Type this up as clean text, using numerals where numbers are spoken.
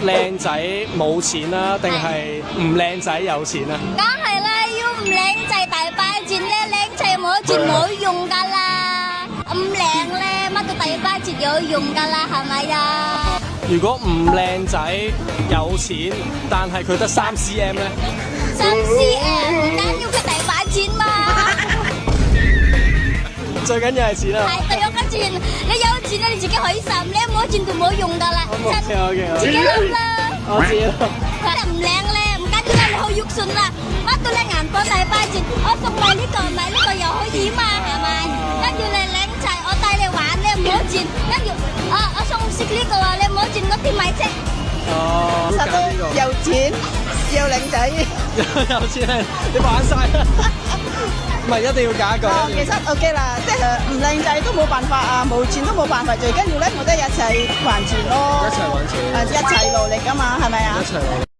靚仔冇錢啦，定係唔靚仔有錢啊？梗係啦，要唔靚仔大把錢咧，靚仔冇錢冇用噶啦，咁靚咧乜都大把錢有用噶啦，係咪啊？如果唔靚仔有錢，但係佢得3cm 咧3cm唔緊要，佢大把錢嘛。最緊要係錢啊！係，最有錢，你有錢咧，你自己開心，你冇錢就冇用噶啦。OK，自己諗啦。我知啦。唔靚咧，唔緊要啦，你好肉順啦，乜都靚眼光大把錢，我送埋呢個，買呢個又可以嘛，係咪？跟住你靚仔，我帶你玩，你唔好錢，跟住我送識呢個啊，你唔好錢，我點買啫？哦，實都有錢又靚仔，有錢咧，你玩晒啦。唔係一定要揀一個。其實 OK 啦，即係唔靚仔都冇辦法啊，冇錢都冇辦法，最緊要咧，我哋一齊還錢咯，一齊揾錢，一齊努力㗎嘛，係咪啊？一齊努力。